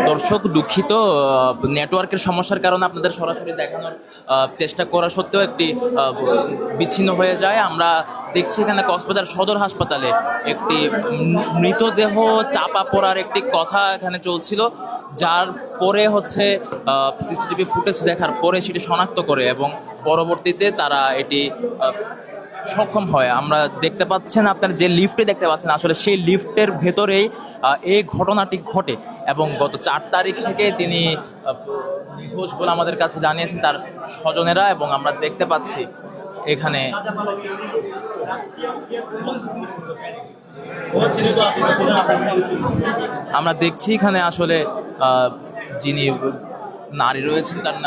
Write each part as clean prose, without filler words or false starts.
দর্শক দুঃখিত, নেটওয়ার্কের সমস্যার কারণে আপনাদের সরাসরি দেখানোর চেষ্টা করা সত্ত্বেও একটি বিচ্ছিন্ন হয়ে যায়। আমরা দেখছি এখানে কক্সবাজার সদর হাসপাতালে একটি মৃতদেহ চাপা পড়ার একটি কথা এখানে চলছিল, যার পরে হচ্ছে সিসিটিভি ফুটেজ দেখার পরে সেটি শনাক্ত করে এবং পরবর্তীতে তারা এটি সক্ষম হয়। আমরা দেখতে পাচ্ছেন, আপনারা যে লিফটে দেখতে পাচ্ছেন আসলে সেই লিফটের ভেতরেই এই ঘটনাটি ঘটে এবং গত 4 তারিখ থেকে তিনি নিখোঁজ বলে আমাদের কাছে জানিয়েছেন তার স্বজনেরা। এবং আমরা দেখতে পাচ্ছি এখানে আমরা দেখছি এখানে আসলে যিনি নারী রয়েছেন তার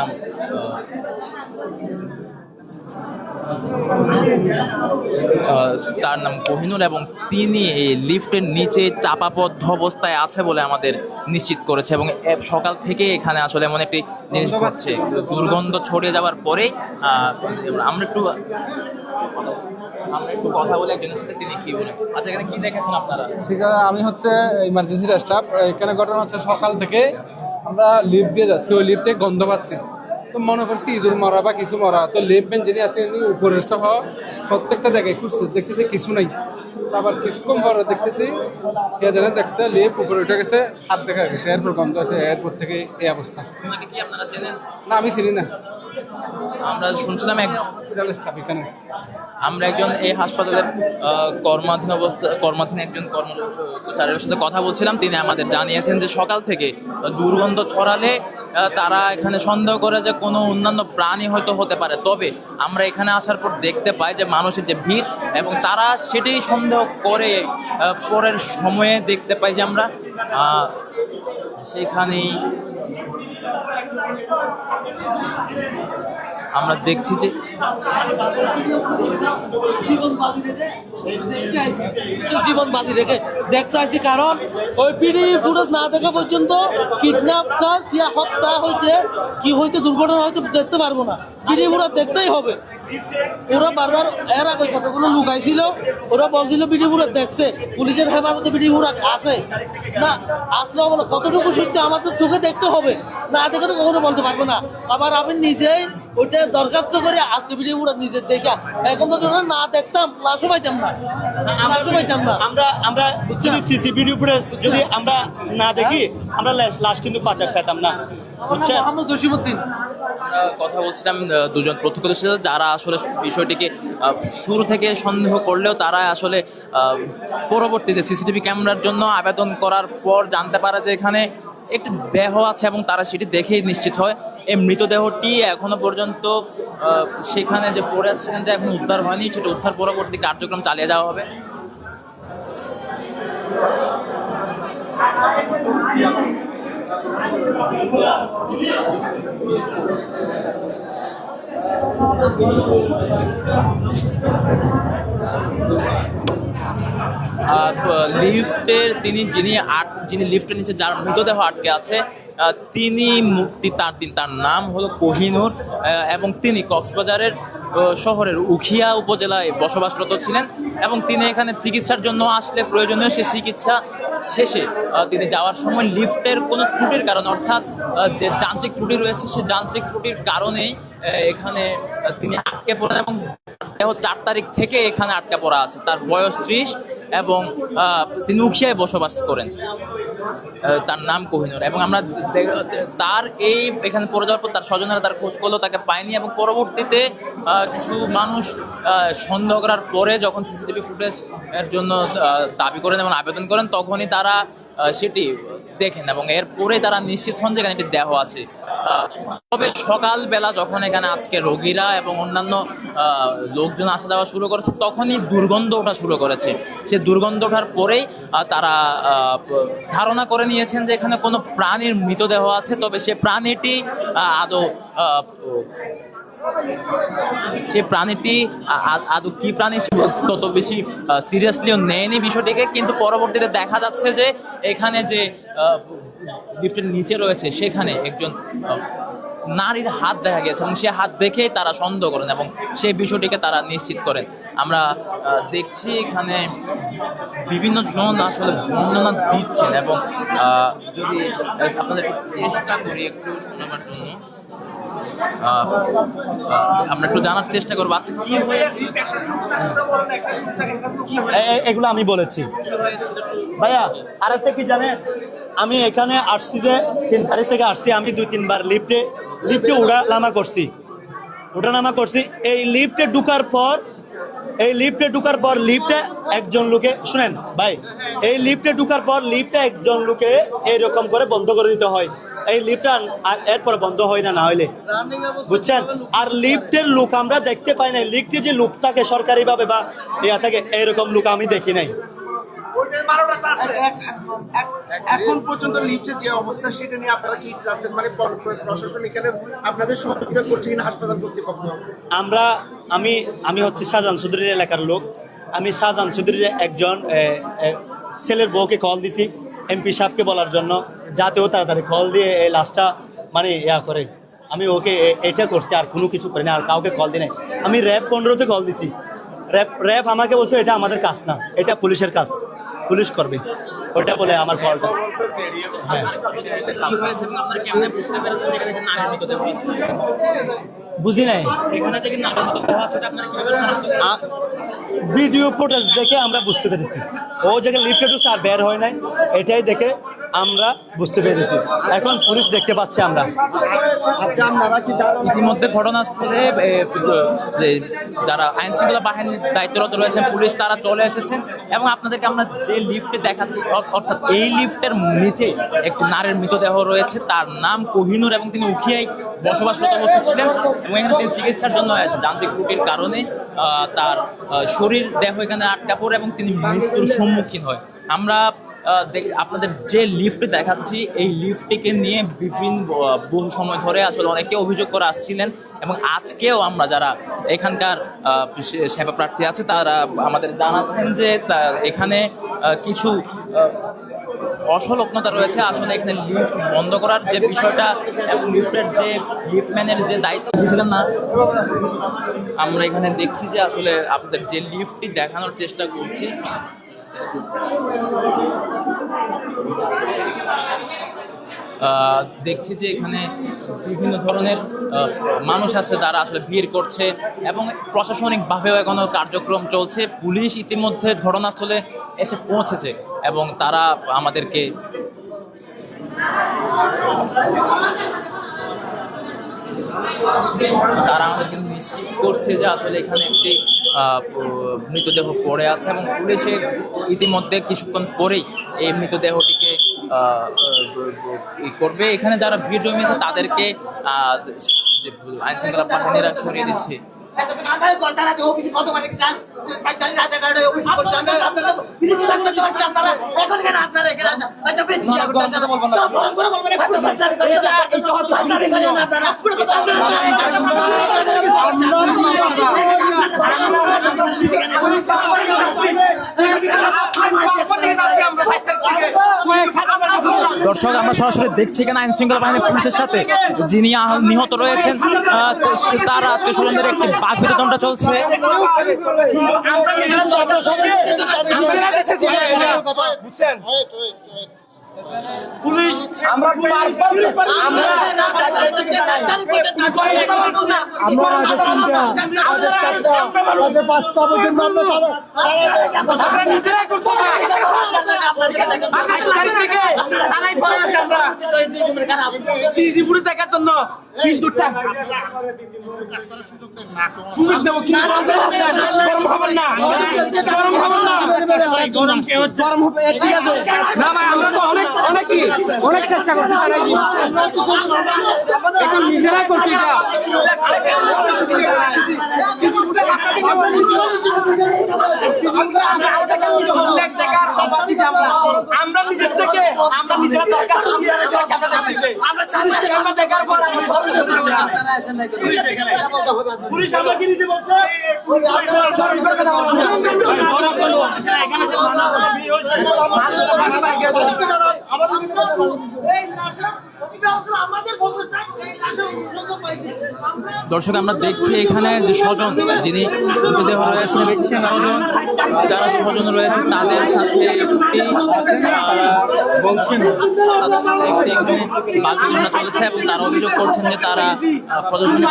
নাম কোহিনুর এবং তিনি এই লিফটের নিচে চাপাবদ্ধ অবস্থায় আছে বলে আমাদের নিশ্চিত করেছে। এবং সকাল থেকে এখানে আসলে এমন একটি জিনিস ঘটছে, দুর্গন্ধ ছড়িয়ে যাওয়ার পরে আমরা একটু কথা বলে একজনের সাথে, তিনি কি বলেন। আচ্ছা, এখানে কি দেখেছেন আপনারা? সেখানে আমি হচ্ছে ইমার্জেন্সি স্টাফ। এখানে ঘটনা হচ্ছে সকাল থেকে আমরা লিফট দিয়ে যাচ্ছি, ওই লিফটে গন্ধ পাচ্ছি, তো মনে করছি ইঁদুর মরা বা কিছু মরা। তো লিফটম্যান যিনি আছে উনি উপরে স্টাফ হওয়া প্রত্যেকটা জায়গায় খুঁজছে, দেখতেছে কিছু নাই। আবার কিছুক্ষণ পরে দেখতেছি কে জানে দেখছে লিফট উপরে উঠে গেছে, হাত দেখা গেছে, এরপর গন্ধ আছে, এয়ারপোর্ট থেকে এই অবস্থা। কি আপনারা চেনেন? না, আমি চিনি না। আমরা শুনছিলাম স্টাফ এখানে। আমরা একজন এই হাসপাতালের কর্মাধীন একজন কর্মচারীর সাথে কথা বলছিলাম। তিনি আমাদের জানিয়েছেন যে সকাল থেকে দুর্গন্ধ ছড়ালে তারা এখানে সন্দেহ করে যে কোনো অন্যান্য প্রাণী হয়তো হতে পারে। তবে আমরা এখানে আসার পর দেখতে পাই যে মানুষের যে ভিড়, এবং তারা সেটাই সন্দেহ করে পরের সময়ে দেখতে পাই যে আমরা সেখানেই আমরা দেখছি যে জীবন বাজি রেখে দেখতে চাইছি, কারণ ওই ভিডিও ফুটেজ না দেখা পর্যন্ত কিডন্যাপ কি হত্যা হয়েছে, কি হয়েছে, দুর্ঘটনা হয়তো দেখতে পারবো না। ভিডিও ফুটেজ দেখতেই হবে। ওরা বারবার এর আগে কতগুলো লুকাইছিল, ওরা বলছিল ভিডিও ফুটেজ দেখছে, পুলিশের হেফাজতে ভিডিও ফুটেজ আছে না, আসলেও বলো কতটুকু সত্যি আমাদের চোখে দেখতে হবে, না দেখে তো কখনো বলতে পারবো না। আবার আমি নিজেই ওইটা দরখাস্ত করে আজকে ভিডিও ফুটেজ নিজের দেখা, এখন তো না দেখতাম লাশও পাইতাম না, লাশও পাইতাম না। আমরা যদি সিসি ভিডিও ফুটেজ যদি আমরা না দেখি, আমরা লাশ কিন্তু পেতাম না। মোহাম্মদ জসিমউদ্দিন কথা বলছিলাম দুজন প্রত্যক্ষদর্শী যারা আসলে বিষয়টিকে শুরু থেকে সন্দেহ করলেও তারা আসলে পরবর্তীতে সিসিটিভি ক্যামেরার জন্য আবেদন করার পর জানতে পারে যে এখানে একটি দেহ আছে, এবং তারা সেটি দেখেই নিশ্চিত হয়। এই মৃতদেহটি এখনো পর্যন্ত সেখানে যে পড়ে আছে সেখান থেকে এখন উদ্ধার হয়নি, সেটা উদ্ধার পরবর্তী কার্যক্রম চালিয়ে যাওয়া হবে। লিফটের যিনি লিফটের নিচে যার মৃতদেহ আটকে আছে তিনি তার নাম হলো কোহিনুর, এবং তিনি কক্সবাজারের শহরের উখিয়া উপজেলায় বসবাসরত ছিলেন। এবং তিনি এখানে চিকিৎসার জন্য আসলে প্রয়োজনীয় সে চিকিৎসা শেষে তিনি যাওয়ার সময় লিফটের কোনো ত্রুটির কারণে, অর্থাৎ যে যান্ত্রিক ত্রুটি রয়েছে সে যান্ত্রিক ত্রুটির কারণেই এখানে তিনি আটকে পড়েন, এবং 4 তারিখ থেকে এখানে আটকে পড়া আছে। তার বয়স 30 এবং তিনি উখিয়ায় বসবাস করেন। তার নাম কোহিনুর। এবং আমরা তার এখানে পড়ে যাওয়ার পর তার স্বজনেরা তার খোঁজ করলেও তাকে পায়নি, এবং পরবর্তীতে কিছু মানুষ সন্দেহ করার পরে যখন সিসিটিভি ফুটেজ এর জন্য দাবি করেন এবং আবেদন করেন, তখনই তারা সেটি দেখেন এবং এরপরে তারা নিশ্চিত হন যে এখানে একটি দেহ আছে। তবে সকালবেলা যখন এখানে আজকে রোগীরা এবং অন্যান্য লোকজন আসা যাওয়া শুরু করেছে, তখনই দুর্গন্ধ ওঠা শুরু করেছে। সে দুর্গন্ধ ওঠার পরেই তারা ধারণা করে নিয়েছেন যে এখানে কোনো প্রাণীর মৃতদেহ আছে। তবে সে প্রাণীটি আদৌ কি প্রাণী তত বেশি সিরিয়াসলিও নেয়নি বিষয়টিকে, কিন্তু পরবর্তীতে দেখা যাচ্ছে যে এখানে যে লিফটের নিচে রয়েছে সেখানে একজন নারীর হাত দেখা গেছে এবং সে হাত দেখেই তারা সন্দেহ করেন এবং সেই বিষয়টিকে তারা নিশ্চিত করেন। আমরা দেখছি এখানে বিভিন্ন জন আসলে বর্ণনা দিচ্ছেন এবং যদি আপনাদের চেষ্টা করি একটু শোনাবার জন্য, আমরা একটু জানার চেষ্টা করবো আচ্ছা কি হয়েছে। এগুলো আমি বলেছি ভাইয়া। আরেকটা কি জানেন, আমি এখানে আসছি যে 3 তারিখ থেকে আসছি, আমি 2-3 বার লিফটে ওঠানামা করছি। এই লিফটে ঢুকার পর লিফটে একজন লোকে শুনেন ভাই, এই লিফটে ঢুকার পর লিফটে একজন লোকে এইরকম করে বন্ধ করে দিতে হয়। এই লিফটটা এরপরে বন্ধ হয় না হইলে, বুঝছেন। আর লিফটের লোক আমরা দেখতে পাই না, লিফটে যে লোক থাকে সরকারি ভাবে বা ইয়া থাকে, এইরকম লোক আমি দেখি নাই। এখন পর্যন্ত লিফটের যে অবস্থা সেটা নিয়ে আপনারা কি চাচ্ছেন, মানে প্রশাসন এখানে আপনাদের সহযোগিতা করছে কিনা হাসপাতাল কর্তৃপক্ষ? আমি হচ্ছে শাহজাহান চৌধুরীর এলাকার লোক। আমি শাহজাহান চৌধুরীর একজন ছেলের বউকে কল দিছি এমপি সাহেবকে বলার জন্য, যাতে ও তাড়াতাড়ি কল দিয়ে এই লাশটা মানে ইয়া করে। আমি ওকে এটা করছি, আর কোনো কিছু করি না, আর কাউকে কল দিই নাই। আমি র্যাব 15-তে কল দিছি, র্যাব আমাকে বলছে এটা আমাদের কাজ না, এটা পুলিশের কাজ, পুলিশ করবে ওটা বলে আমার কলটা। হ্যাঁ, কি হয়েছে এবং আপনারা কেমনে বুঝতে পেরেছেন যে এখানে নারীর মৃতদেহ রয়েছে? বুঝি নাই। এখানে থেকে নারীর মৃতদেহ আছে এটা আপনারা কিভাবে শনাক্ত করেছেন? ভিডিও ফুটেজ দেখে আমরা বুঝতে পেরেছি ও জায়গায় লিফটে ঢুকছে আর বের হয় নাই, এটাই দেখে আমরা বুঝতে পেরেছি। এখন পুলিশ দেখতে পাচ্ছে আমরা। আচ্ছা, আপনারা কি ইতিমধ্যে ঘটনাস্থলে যে যারা আইন শৃঙ্খলা বাহিনীর দায়িত্বরত রয়েছেন পুলিশ তারা চলে এসেছেন এবং আপনাদেরকে আমরা যে লিফটে দেখাচ্ছি অর্থাৎ এই লিফটের নিচে একটি নারীর মৃতদেহ রয়েছে, তার নাম কোহিনূর এবং তিনি উখিয়ায় বসবাসরত ছিলেন এবং এখানে তিনি চিকিৎসার জন্য আসেন। যান্ত্রিক ত্রুটির কারণে তার শরীর দেহ এখানে আটকা পড়ে এবং তিনি মৃত্যুর সম্মুখীন হয়। আমরা আপনাদের যে লিফটে দেখাচ্ছি এই লিফটটিকে নিয়ে বহু সময় ধরে আসলে অনেকে অভিযোগ করে আসছিলেন এবং আজকেও আমরা যারা এখানকার সেবা প্রার্থী আছে তারা আমাদের জানাচ্ছেন যে এখানে কিছু অসলগ্নতা রয়েছে। আসলে এখানে লিফট বন্ধ করার যে বিষয়টা এবং লিফটের যে লিফটম্যানের যে দায়িত্ব দিয়েছিলেন না, আমরা এখানে দেখছি যে আসলে আপনাদের যে লিফটটি দেখানোর চেষ্টা করছি। দেখছি যে এখানে বিভিন্ন ধরনের মানুষ আছে যারা আসলে ভিড় করছে এবং প্রশাসনিকভাবেও এখনো কার্যক্রম চলছে। পুলিশ ইতিমধ্যে ঘটনাস্থলে এসে পৌঁছেছে এবং তারা আমাদেরকে নিশ্চিত করছে যে আসলে এখানে একটি মৃতদেহ পড়ে আছে এবং পুলিশে ইতিমধ্যে কিছুক্ষণ পরেই এই মৃতদেহটিকে করবে। এখানে যারা ভিড় জমিয়েছে তাদেরকে আইন শৃঙ্খলা বাহিনীরা সরিয়ে দিচ্ছে। দর্শক, আমরা সরাসরি দেখছি এখানে আইন শৃঙ্খলা বাহিনী পুলিশের সাথে যিনি নিহত রয়েছেন তার আত্মীয়-স্বজনদের একটি বাকবিতণ্ডা চলছে। পুলিশ আমরা দেখার জন্য কিন্তু সুযোগ দেবো কি গরম হবে ঠিক আছে না ভাই, আমরা তো অনেক চেষ্টা করছি, এখন নিজেরাই করছি। আমরা নিজের থেকে আমরা নিজেরা দেখার পর পুলিশ আমাকে নিজে বলছে আমাদের দর্শক আমরা দেখছি এখানে যে স্বজন যিনি মৃতদেহ রয়েছে স্বজন যারা স্বজন রয়েছে তাদের সাথে তাদের সাথে একটি এখানে বাকবিতণ্ডা চলেছে এবং তারা অভিযোগ করছেন যে তারা প্রদর্শনী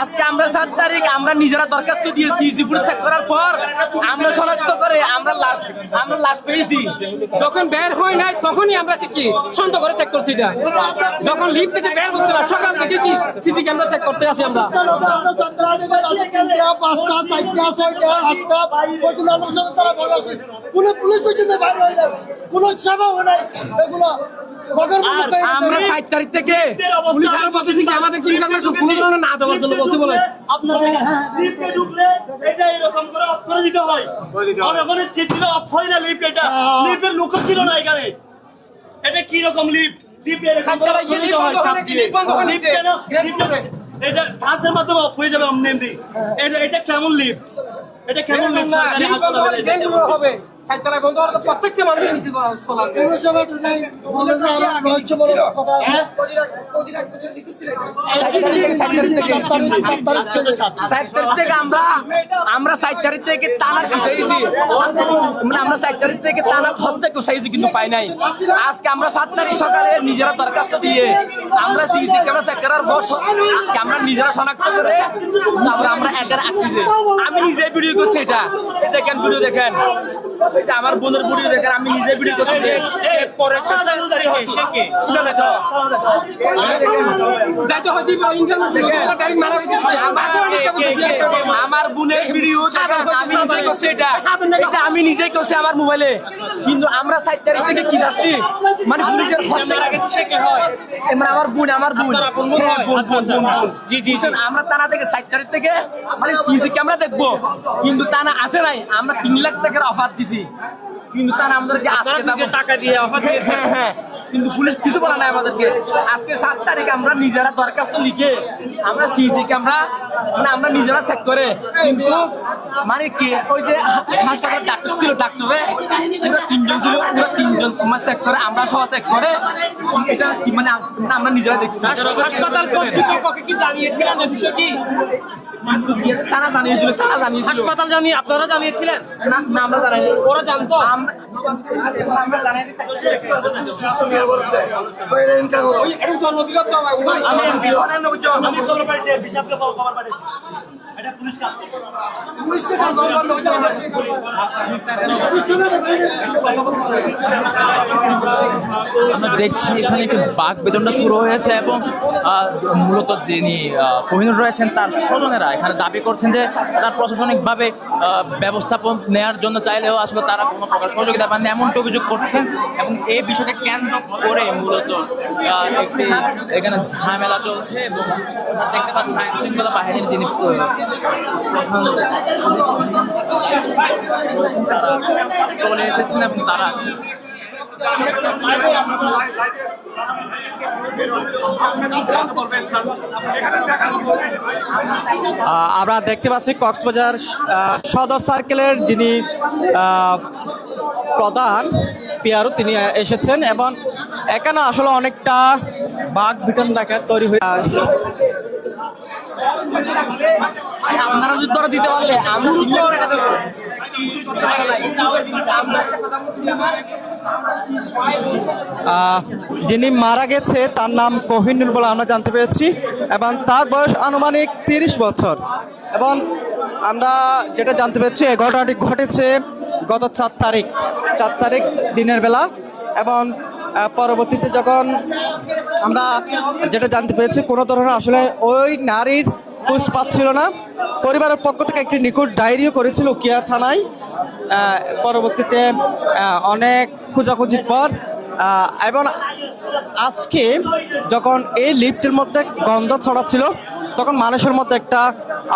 আজকে আমরা 7 তারিখ আমরা নিজেরা দরখাস্ত দিয়েছি সিসিপুরে চেক করার পর আমরা শনাক্ত করে আমরা লাশ পেয়েছি। যখন বের হয় নাই তখনই আমরা কি সন্দেহ করে চেক করছি। এটা যখন লিফট থেকে বের হচ্ছে না সকাল থেকে কি সিসি ক্যামেরা চেক করতে আসি আমরা। পুলিশ পর্যন্ত বাইরে হয় না, কোনো সেবা হয় নাই এগুলো। আমরা 7 তারিখ থেকে পুলিশ আরো বলতেছি কি আমাদের কি ইনফরমেশন কোনো ধরনের না দেওয়ার জন্য বলছে বলে আপনারা লিফটে ঢুকলে এটা এরকম করে অফ করে দিতে হয়। অনেক চিত্র অফ হয় না লিফট, এটা লিফটের লোক ছিল না এখানে। এটা কি রকম লিফট? লিফট এরকম করে অফ করে দিতে হয় চাপ দিয়ে। লিফট কেন? এটা ধাসের মাধ্যমে অফ হয়ে যাবে এমনি। এটা কেমন লিফট? এটা কেমন লিফট? সরকারি হাসপাতালে হবে সাইকেলে বন্ধ হওয়ার প্রত্যেকটা মানুষের নিচে চলা কোনো সেবা নাই, বলে যে আরো রহস্য বড় কথা। 7 তারিখ থেকে আমরা 7 তারিখ থেকে টানার খুঁজেছি, মানে আমরা 7 তারিখ থেকে টানার খোঁজতে খুঁজেছি কিন্তু পাই নাই। আজকে আমরা 7 তারিখ সকালে নিজেরা দরখাস্ত দিয়ে আমরা সিসি ক্যামেরা চেক করার পর আমরা নিজেরা শনাক্ত করে তারপরে আমরা একার আসছি। যে আমি নিজে ভিডিও করছি, এটা দেখেন ভিডিও দেখেন, আমার বোনের ভিডিও দেখেন, আমি নিজে ভিডিও করছি। পরে আমার বোনের ভিডিও আমি নিজে করছি, এটা আমি নিজেই করছি আমার মোবাইলে। কিন্তু আমরা 7 তারিখ থেকে কি যাচ্ছি মানে পুলিশের মানে আমার বোন আমরা থানা থেকে 7 তারিখ থেকে মানে সিসি ক্যামেরা দেখবো, কিন্তু থানা আসে নাই। আমরা 3 লাখ টাকার অফার দিছি, কিন্তু তারা আমাদেরকে আজকে টাকা দিয়ে অফার দিয়েছে। হ্যাঁ, কিন্তু পুলিশ কিছু বলে নাই আমাদেরকে। আজকে 7 তারিখে আমরা নিজেরা দরখাস্ত লিখে আমরা সিসি ক্যামেরা মানে আমরা নিজেরা চেক করে, কিন্তু মানে কি ওই যে হাসপাতালের ডাক্তার ছিল, ডাক্তারে পুরো 3 জন ছিল, পুরো 3 জন চেক করে, আমরা সহ চেক করে এটা কি মানে আমরা নিজেরা দেখছি। হাসপাতাল কর্তৃপক্ষকে কি জানিয়েছিলেন এই বিষয়টি? তারা জানিয়েছিল হাসপাতাল জানিয়ে আপনারা জানিয়েছিলেন না? আমরা জানাইনি, ওরা জানতো। আমরা জানাইনি। আমি খবর পাইছি, বিশাপকে খবর পাইছি। এটা পুলিশ কাজ। আমরা দেখছি এখানে একটি বাকবিতণ্ডা শুরু হয়েছে এবং মূলত যিনি কোহিনূর রয়েছেন তার স্বজনেরা এখানে দাবি করছেন যে তার প্রশাসনিকভাবে ব্যবস্থাপন নেওয়ার জন্য চাইলেও আসলে তারা কোনো প্রকার সহযোগিতা পাননি এমনটা অভিযোগ করছেন। এবং এই বিষয়কে কেন্দ্র করে মূলত একটি এখানে ঝামেলা চলছে এবং দেখতে পাচ্ছি আইন শৃঙ্খলা বাহিনীর যিনি প্রধান তারা চলে এসেছেন এবং তারা আমরা দেখতে পাচ্ছি কক্সবাজার সদর সার্কেলের যিনি প্রধান পিয়ারু তিনি এসেছেন এবং এখানে আসলে অনেকটা বাঘ বিতণ্ডা তৈরি হয়ে আপনারা যদি ধরে দিতে পারলে আমি যিনি মারা গেছে তার নাম কোহিনুর বলে আমরা জানতে পেরেছি এবং তার বয়স আনুমানিক 30 বছর। এবং আমরা যেটা জানতে পেরেছি এই ঘটনাটি ঘটেছে গত 4 তারিখ দিনের বেলা। এবং পরবর্তীতে যখন আমরা যেটা জানতে পেরেছি কোনো ধরনের আসলে ওই নারীর খোঁজ পাচ্ছিল না। পরিবারের পক্ষ থেকে একটি নিখোঁজ ডায়েরিও করেছিল উকিয়া থানায়। পরবর্তীতে অনেক খোঁজাখুঁজির পর এবং আজকে যখন এই লিফটের মধ্যে গন্ধ ছড়াচ্ছিল তখন মানুষের মধ্যে একটা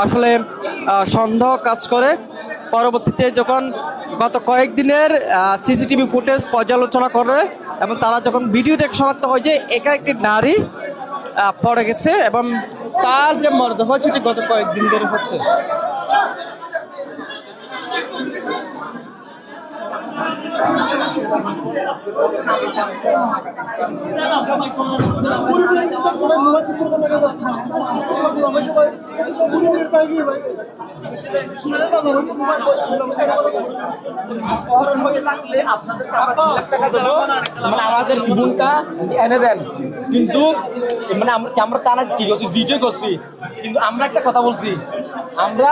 আসলে সন্দেহ কাজ করে। পরবর্তীতে যখন গত কয়েকদিনের সিসিটিভি ফুটেজ পর্যালোচনা করে এবং তারা যখন ভিডিও দেখে শনাক্ত হয় যে এখানে একটি নারী পড়ে গেছে এবং তার যে মরদেহ সেটি গত কয়েকদিন ধরে হচ্ছে। মানে আমাদের জীবনটা এনে দেন, কিন্তু মানে আমরা তারা কি করছি, ভিডিও করছি, কিন্তু আমরা একটা কথা বলছি, আমরা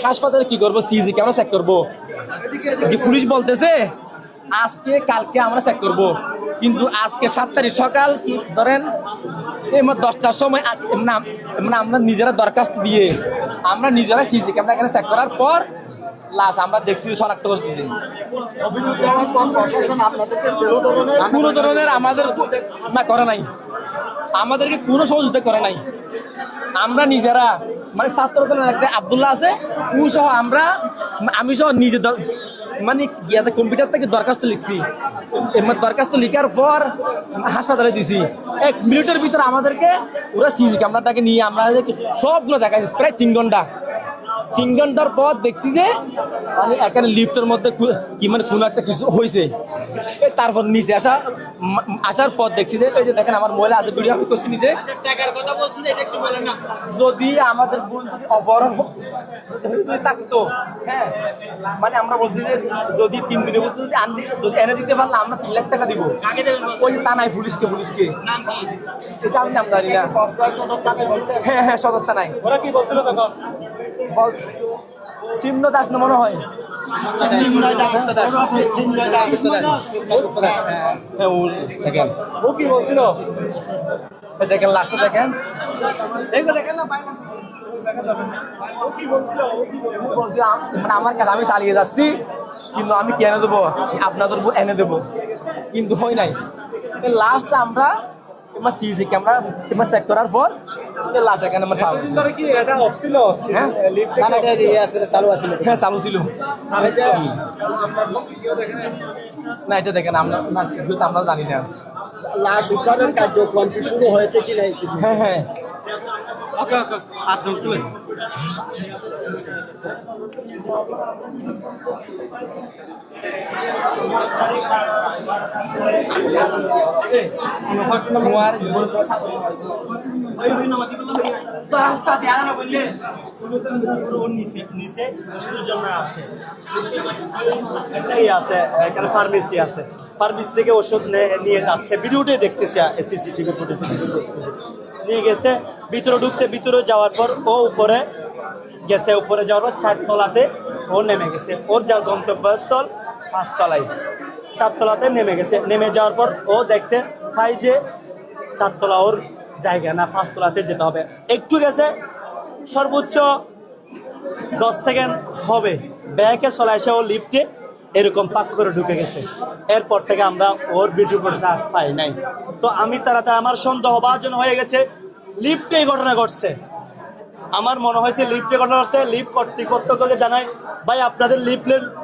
হাসপাতালে কি করবো, সিজি ক্যামেরা চেক করবো, পুলিশ বলতেছে আজকে কালকে আমরা চেক করব, কিন্তু আজকে 7 তারিখ সকাল কি ধরেন এই 10টার সময় মানে আমরা নিজেরা দরখাস্ত দিয়ে আমরা নিজেরা সিসি ক্যামেরা এখানে চেক করার পর লাশ আমরা দেখছি, শনাক্ত করছি। অভিযোগ দেওয়ার পর প্রশাসন আপনাদেরকে কোনো ধরনের আমাদের না করে নাই, আমাদেরকে কোনো সহযোগিতা করে নাই। আমরা নিজেরা মানে ছাত্র দলের একটা আব্দুল্লাহ আছে, ও সহ আমি সহ নিজে মানে গিয়াতে কম্পিউটার থেকে দরখাস্ত লিখছি, এবার দরখাস্ত লিখার পর হাসপাতালে দিছি। 1 মিনিটের ভিতরে আমাদেরকে ওরা সিসি ক্যামেরাটাকে নিয়ে আমরা সবগুলো দেখাইছি, প্রায় 3 ঘন্টা। 3 ঘন্টার পর দেখছি যে মানে এখানে লিফটের মধ্যে কি মানে কোনো একটা কিছু হয়েছে। তারপর নিচে আসার পর দেখছি যে এই যে দেখেন আমার মহিলা আছে, ভিডিও আমি করছি নিজে। যদি আমাদের বোন যদি অপহরণ থাকতো, হ্যাঁ মানে আমরা বলছি যে যদি 3 দিনের মধ্যে যদি এনে দিতে পারলে আমরা 3 লাখ টাকা দিব। ওই তা নাই পুলিশকে এটা আমি নাম জানি না। হ্যাঁ হ্যাঁ, সদর থানায়। ওরা কি বলছিল তখন? চিহ্ন দাস না মনে হয়, ও কি বলছিল দেখেন, লাস্টে দেখেন মানে আমার কাছে আমি চালিয়ে যাচ্ছি, কিন্তু আমি কি এনে দেবো, আপনাদের এনে দেবো, কিন্তু হয় নাই। লাস্ট আমরা সিসি ক্যামেরা চেক করার পর লাশ এখানে আমার হ্যাঁ চালু ছিল না, এটা দেখেন আমরা আমরা জানি না। লাশ উদ্ধারের কার্যক্রম কি শুরু হয়েছে কি নাই? হ্যাঁ হ্যাঁ, আছে এখানে ফার্মেসি আছে, ফার্মেসি থেকে ওষুধ নিয়ে যাচ্ছে, ভিডিওটাই দেখতেছি, সিসিটিভি ফুটেজে নিয়ে গেছে, ভিতরে ঢুকছে, ভিতরে যাওয়ার পর ও উপরে গেছে, উপরে যাওয়ার পর 4 তলাতে ও নেমে গেছে, ওর যা গন্তব্যস্থল 5 তলায়, 4 তলাতে নেমে গেছে। নেমে যাওয়ার পর ও দেখতে পাই যে 4 তলা ওর জায়গা না, 5 তলাতে যেতে হবে। একটু গেছে, সর্বোচ্চ 10 সেকেন্ড হবে, ব্যাগে চলে আসে ও লিফটে এরকম পাক করে ঢুকে গেছে। এরপর থেকে আমরা ওর ভিডিও করে পাই নাই। তো আমি তাড়াতাড়ি, আমার সন্দেহ ভাজন হয়ে গেছে লিফটে এই ঘটনা ঘটছে, আমার মনে হয়েছে লিফটে ঘটনা ঘটছে। লিফট কর্তৃপক্ষকে জানাই, ভাই আপনাদের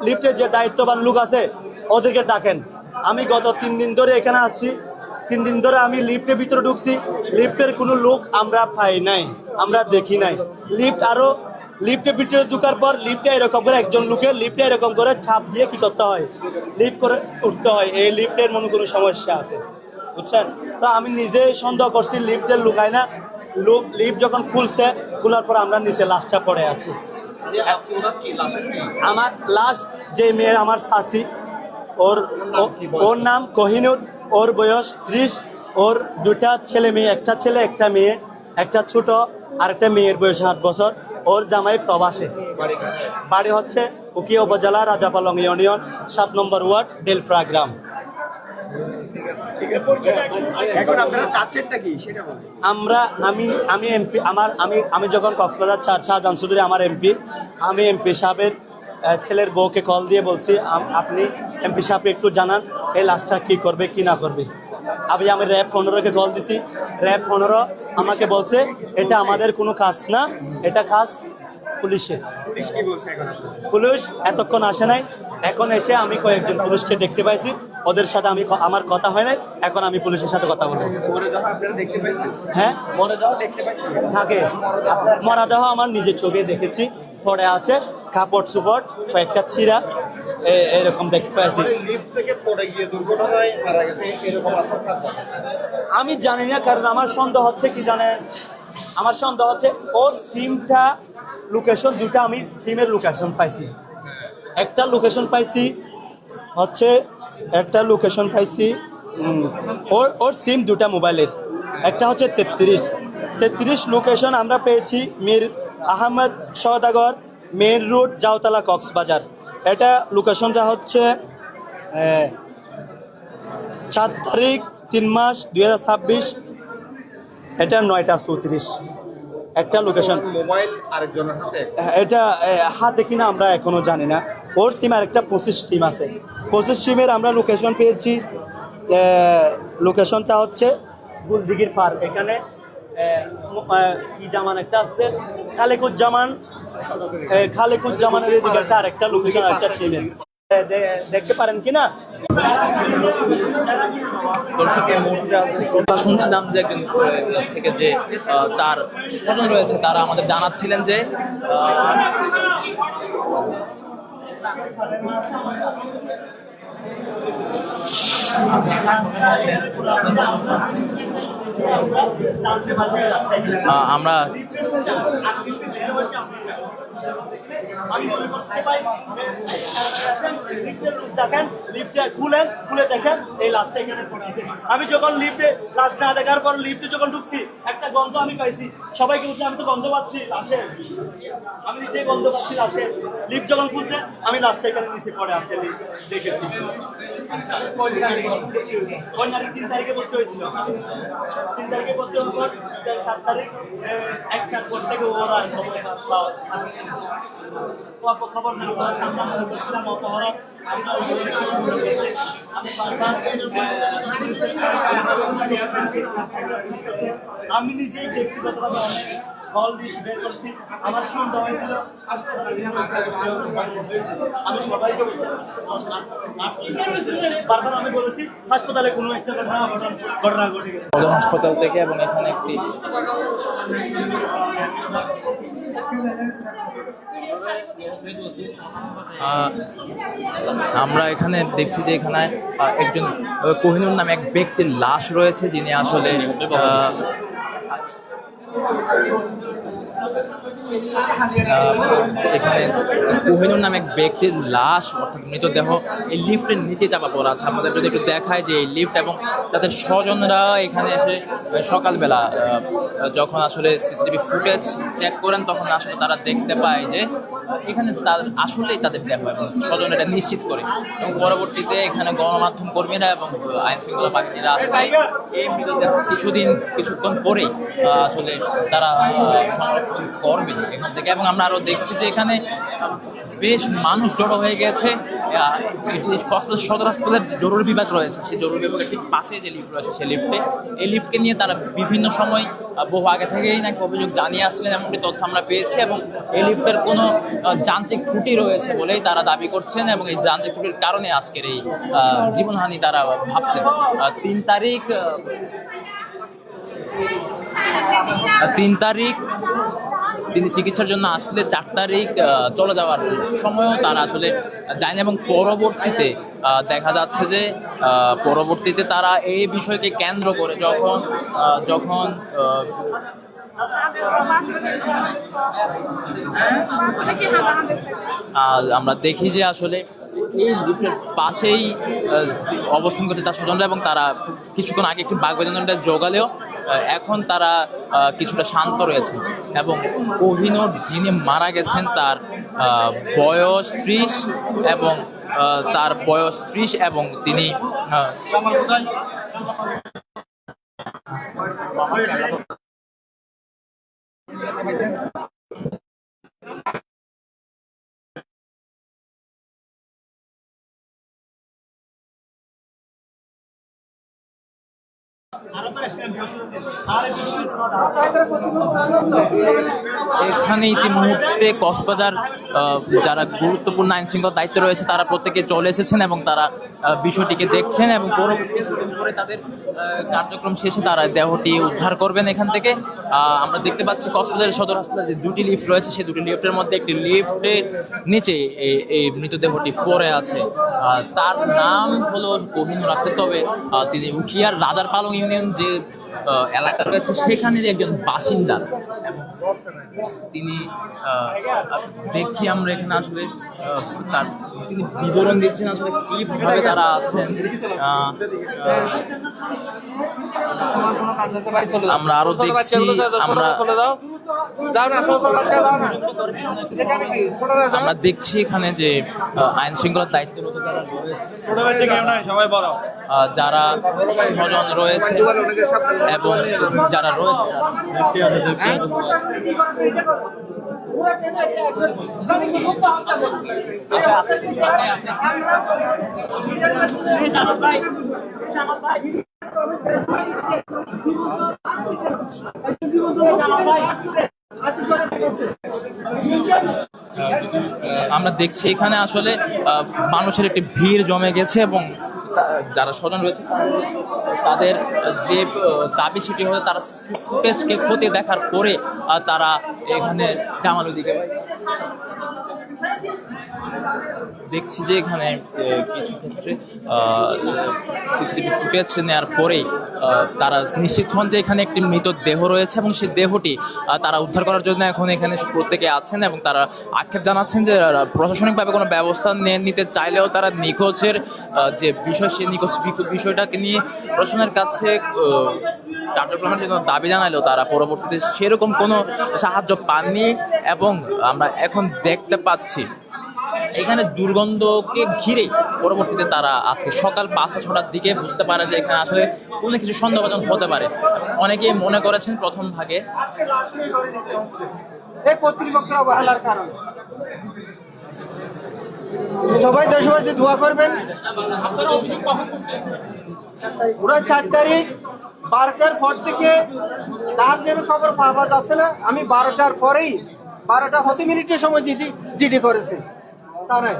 লিফটের যে দায়িত্ববান লোক আছে ওদেরকে ডাকেন। আমি গত 3 দিন ধরে এখানে আসছি, 3 দিন ধরে আমি লিফটের ভিতরে ঢুকছি, লিফটের কোনো লোক আমরা পাই নাই, আমরা দেখি নাই। লিফটের ভিতরে ঢুকার পর লিফটে এরকম করে একজন লোকের লিফটে এরকম করে ছাপ দিয়ে কি করতে হয়, লিফট করে উঠতে হয়। এই লিফটের মনে কোনো সমস্যা আছে, বুঝছেন? তো আমি নিজে সন্দেহ করছি লিফটের লুকায় না, লিফট যখন খোলার পর আমরা নিচে লাশটা পড়ে আছি। আমার লাশ যে মেয়ের আমার শাশি, ওর নাম কোহিনুর, ওর বয়স 30, ওর 2টা ছেলে মেয়ে, একটা ছেলে একটা মেয়ে, একটা ছোট আর একটা মেয়ের বয়স 8 বছর। ওর জামাই প্রবাসে, বাড়ি হচ্ছে উকিয়া উপজেলা রাজাপালং ইউনিয়ন 7 নম্বর ওয়ার্ড ডেলফ্রা গ্রাম। আমি এমপি, আমি যখন কক্সবাজার শাহজাহান চৌধুরী আমার এমপি, আমি এমপি সাহেবের ছেলের বউকে কল দিয়ে বলছি আপনি এমপি সাহেবকে একটু জানান এই লাশটা কি করবে কি না করবে। আমি র্যাব 15কে কল দিছি, র্যাব 15 আমাকে বলছে এটা আমাদের কোনো কাজ না, এটা কাজ পুলিশের। পুলিশ এতক্ষণ আসে নাই, এখন এসে আমি কয়েকজন পুলিশকে দেখতে পাইছি, ওদের সাথে আমার কথা হয় নাই, এখন আমি পুলিশের সাথে কথা বলবো। হ্যাঁ, থাকে মরাদেহ আমার নিজের চোখে দেখেছি, পড়ে আছে, কাপড় চুপড় কয়েকটা ছিঁড়া, এরকম দেখতে পাইছি। লিফট থেকে পড়ে গিয়ে দুর্ঘটনায় মারা গেছে এরকম আশঙ্কা থাকে। আমি জানি না, কারণ আমার সন্দেহ হচ্ছে কি জানেন, আমার সন্দেহ হচ্ছে ওর সিমটা লোকেশন দুটা, আমি সিমের লোকেশন পাইছি। একটা লোকেশন পাইছি হচ্ছে একটা লোকেশন পাইছি ওর সিম দুটা মোবাইলের, একটা হচ্ছে 33 লোকেশন আমরা পেয়েছি মীর আহমদ সওদাগর মেন রোড জাউতলা কক্সবাজার। এটা লোকেশনটা হচ্ছে 4 তারিখ 3 মাস 2026, এটা 9টা 34 একটা লোকেশন। মোবাইল আরেকজনের হাতে, এটা হাতে কিনা আমরা এখনো জানি না। ওর সিম আর একটা 25 সিম আছে, 25 সিমের আমরা লোকেশন পেয়েছি। লোকেশনটা হচ্ছে গুলদিঘির পার, এখানে কি জামান একটা আছে, খালেকুজ্জামানের এদিকে একটা আরেকটা লোকেশন, একটা সিমের দেখতে পারেন কিনা। দর্শকের মুহূর্তে আছে আমরা শুনছিলাম যে একজন থেকে যে তার স্বজন রয়েছে, তারা আমাদের জানাচ্ছিলেন যে আমরা আমি মনে করতে পাই দেখেন লিফটে খুলে দেখেন এই লাস্টটা এখানে পড়ে আছে। আমি যখন লিফটে লাস্ট না দেখার পর লিফটে যখন ঢুকছি একটা গন্ধ আমি পাইছি, সবাইকে বলছি আমি তো গন্ধ পাচ্ছি লাশের, আমি নিজেই গন্ধ পাচ্ছি লাশের। লিফট যখন খুলছে আমি লাস্টটা এখানে নিচে পড়ে আছে দেখেছি। ওই নারী 3 তারিখে ভর্তি হয়েছিল, 3 তারিখে ভর্তি হওয়ার পর 4 তারিখ 1টার পর থেকে ওরা খবর পাচ্ছি খবর না করছিলাম অপহরণ। আমি নিজেই ব্যক্তিগতভাবে অনেক ফল দিয়ে বের করছি। আমার সন্দেহ হয়েছিল আমি সবাইকে বারবার আমি বলেছি হাসপাতালে কোনো একটা ঘটনা ঘটে গেছে সদর হাসপাতাল থেকে, এবং এখানে একটি আমরা এখানে দেখছি যে এখানে একজন কোহিনুর নামে এক ব্যক্তির লাশ রয়েছে, যিনি আসলে এখানে কোহিনুর নামে এক ব্যক্তির লাশ অর্থাৎ মৃতদেহ এই লিফটের নিচে চাপা পড়া আছে। আমাদের যদি একটু দেখায় যে এই লিফট এবং তাদের স্বজনরা এখানে এসে সকালবেলা যখন আসলে সিসিটিভি ফুটেজ চেক করেন তখন আসলে তারা দেখতে পায় যে এখানে তাদের আসলেই তাদের দেহ এবং স্বজন এটা নিশ্চিত করে, এবং পরবর্তীতে এখানে গণমাধ্যম কর্মীরা এবং আইন শৃঙ্খলা বাহিনীরা আসলে এই মৃতদেহ কিছুক্ষণ পরেই আসলে তারা সংরক্ষণ করবে এখান থেকে। এবং আমরা আরো দেখছি যে এখানে বেশ মানুষ জড়ো হয়ে গেছে। এটি কক্সবাজার সদর হাসপাতালের যে জরুরি বিভাগ রয়েছে, সেই জরুরি বিভাগের ঠিক পাশে যে লিফট রয়েছে সেই এই লিফটকে নিয়ে তারা বিভিন্ন সময় বহু আগে থেকেই নাকি অভিযোগ জানিয়ে আসছিলেন, এমনটি তথ্য আমরা পেয়েছি। এবং এই লিফটের কোনো যান্ত্রিক ত্রুটি রয়েছে বলেই তারা দাবি করছেন, এবং এই যান্ত্রিক ত্রুটির কারণে আজকের এই জীবনহানি তারা ভাবছেন। 3 তারিখ তিনি চিকিৎসার জন্য আসলে 4 তারিখ চলে যাওয়ার সময়ও তারা আসলে যায়নি, এবং পরবর্তীতে দেখা যাচ্ছে যে পরবর্তীতে তারা এই বিষয়কে কেন্দ্র করে যখন আমরা দেখি যে আসলে এই লিফটের পাশেই অবস্থান করছে তার স্বজনরা, এবং তারা কিছুক্ষণ আগে একটি বাগবাজানটা জোগালেও এখন তারা কিছুটা শান্ত রয়েছে। এবং কোহিনুর যিনি মারা গেছেন তার বয়স 30 এবং তিনি এখানে ইতিমুহূর্তে কক্সবাজার যারা গুরুত্বপূর্ণ আইন শৃঙ্খলা দায়িত্বে রয়েছে তারা প্রত্যেকে চলে এসেছেন এবং তারা বিষয়টিকে দেখছেন এবং পরবর্তী কিছুদিন পরে তাদের কার্যক্রম শেষে তারা দেহটি উদ্ধার করবেন এখান থেকে। আমরা দেখতে পাচ্ছি কক্সবাজার সদর হাসপাতালে যে দুটি লিফট রয়েছে সেই দুটি লিফটের মধ্যে একটি লিফটের নিচে এই মৃতদেহটি পড়ে আছে। তার নাম হলো কোহিনুর আক্তার, তবে তিনি উখিয়ার রাজার পালং ইউনিয়ন যে এলাকা রয়েছে সেখানের একজন বাসিন্দা এবং তিনি দেখছি আমরা এখানে আসলে তার তিনি বিবরণ দিচ্ছেন আসলে কিভাবে তারা আছেন। আমরা আরো দেখছি আমরা দেখছি এখানে যে আইন শৃঙ্খলার দায়িত্বরত যারা রয়েছে, যারা স্বজন রয়েছে এবং যারা রয়েছে আমরা দেখছি এখানে আসলে মানুষের একটি ভিড় জমে গেছে এবং যারা স্বজন রয়েছে তাদের যে দাবি সেটি হলে তারা ফুটেজকে খতিয়ে দেখার পরে তারা এখানে জামালুদ্দিকে দেখছি যে এখানে কিছু ক্ষেত্রে সিসিটিভি ফুটেজ নেওয়ার পরেই তারা নিশ্চিত হন যে এখানে একটি মৃতদেহ রয়েছে এবং সেই দেহটি তারা উদ্ধার করার জন্য এখন এখানে প্রত্যেকে আছেন এবং তারা আক্ষেপ জানাচ্ছেন যে প্রশাসনিকভাবে কোনো ব্যবস্থা নিতে চাইলেও তারা নিখোঁজের যে বিষয় সেই নিখোঁজ বিষয়টাকে নিয়ে প্রশাসনের কাছে কার্যক্রমের জন্য দাবি জানালেও তারা পরবর্তীতে সেরকম কোনো সাহায্য পাননি। এবং আমরা এখন দেখতে পাচ্ছি এখানে দুর্গন্ধকে ঘিরে পরবর্তীতে তারা আজকে সকাল 5টা-6টার দিকে বুঝতে পারে যে এখানে আসলে কোনো কিছু সন্দেহভাজন হতে পারে। অনেকেই মনে করেছেন প্রথম ভাগে কর্তৃপক্ষের অবহেলার কারণে। সবাই দেশবাসী দোয়া করবেন। পুরো 4 তারিখ 12টার পর থেকে তার যেন খবর পাওয়া যাচ্ছে না। আমি 12টার পরেই 12টা 30 মিনিটের সময় জিডি করেছে তারা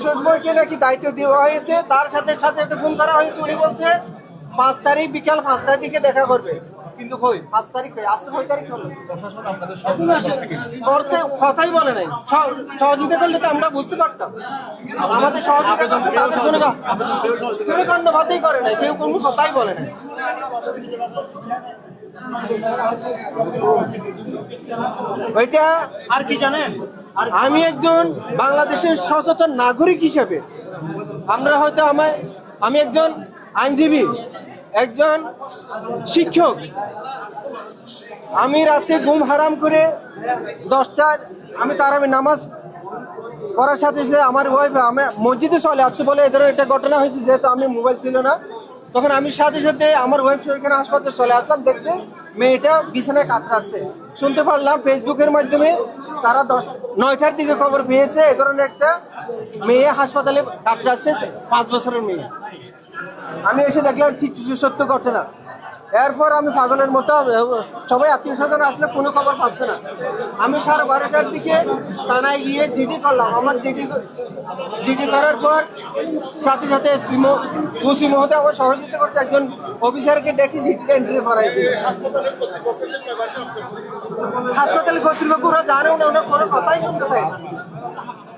সুষময়কে নাকি দায়িত্ব দেওয়া হয়েছে। তার সাথে সাথে ফোন করা হয়েছে, উনি বলছে 5 তারিখ বিকাল 5টার দিকে দেখা করবে। কিন্তু কই 5 তারিখ আজকে 6 তারিখ হলো, করছে কথাই বলে নাই। সহযোগিতা করলে তো আমরা বুঝতে পারতাম। আমাদের সহযোগিতা করতে তাদের কোনো কর্ণপাতই করে নাই, কেউ কোনো কথাই বলে নাই। ওইটা আর কি জানেন, আমি একজন বাংলাদেশের সচেতন নাগরিক হিসেবে আমরা হয়তো আমি একজন আইনজীবী, একজন শিক্ষক। আমি রাতে ঘুম হারাম করে 10টায় আমি তারাবি নামাজ পড়ার সাথে সাথে আমার ওয়াইফ আমি মসজিদে চলে আসছে বলে এদের একটা ঘটনা হয়েছে। যেহেতু আমি মোবাইল ছিল না তখন আমি সাথে সাথে আমার ওয়াইফ সেখানে হাসপাতালে চলে আসলাম দেখতে মেয়েটা বিছানায় কাতরাচ্ছে। শুনতে পারলাম ফেসবুকের মাধ্যমে তারা 9টার দিকে খবর পেয়েছে এ ধরনের একটা মেয়ে হাসপাতালে কাতরাচ্ছে, 5 বছরের মেয়ে। আমি এসে দেখলাম ঠিক সত্য ঘটনা। এরপর আমি পাগলের মতো সবাই আত্মীয় স্বজন আসলে কোনো খবর পাচ্ছে না। আমি 12:30টার দিকে থানায় গিয়ে জিডি করলাম। আমার জিডি করার পর সাথে সাথে ওসি মহোদয় আমার সহযোগিতা করতে একজন অফিসারকে ডেকে জিডিতে এন্ট্রি করাই দিই। হাসপাতাল কর্তৃপক্ষ ওরা জানেও না, ওরা কোনো কথাই শুনতে চায় না।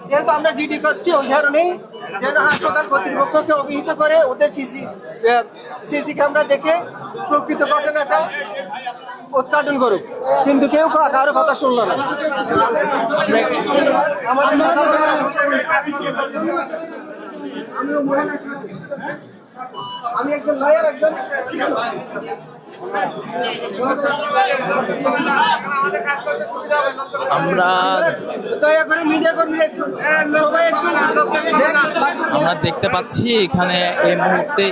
যেহেতু আমরা জিডি করছি ওই কারণেই যেন হাসপাতাল কর্তৃপক্ষকে অভিহিত করে ওদের সিসি ক্যামেরা দেখে প্রকৃত ঘটনাটা উদ্ঘাটন করুক, কিন্তু কেউ কারো কথা শুনলো না। আমাদের আমি একজন লয়ার, একজন আমরা দয়া করে মিডিয়া কর্মীরা একটু সবাই একটু আমরা দেখতে পাচ্ছি এখানে এই মুহূর্তে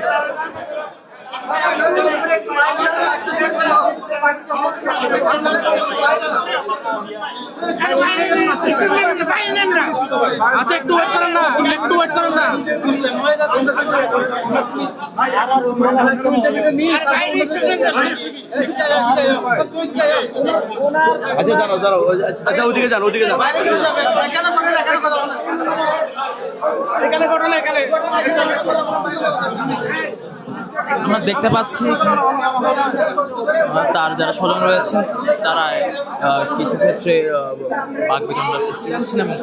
আচ্ছা একটু ওয়েট করেন না, একটু ওয়েট করেন না। আচ্ছা দাঁড়াও দাঁড়াও, আচ্ছা ওদিকে যান, ওদিকে যান। আমরা দেখতে পাচ্ছি তার যারা স্বজন রয়েছেন তারা কিছু ক্ষেত্রে বাকবিতণ্ডার সৃষ্টি করছেন এবং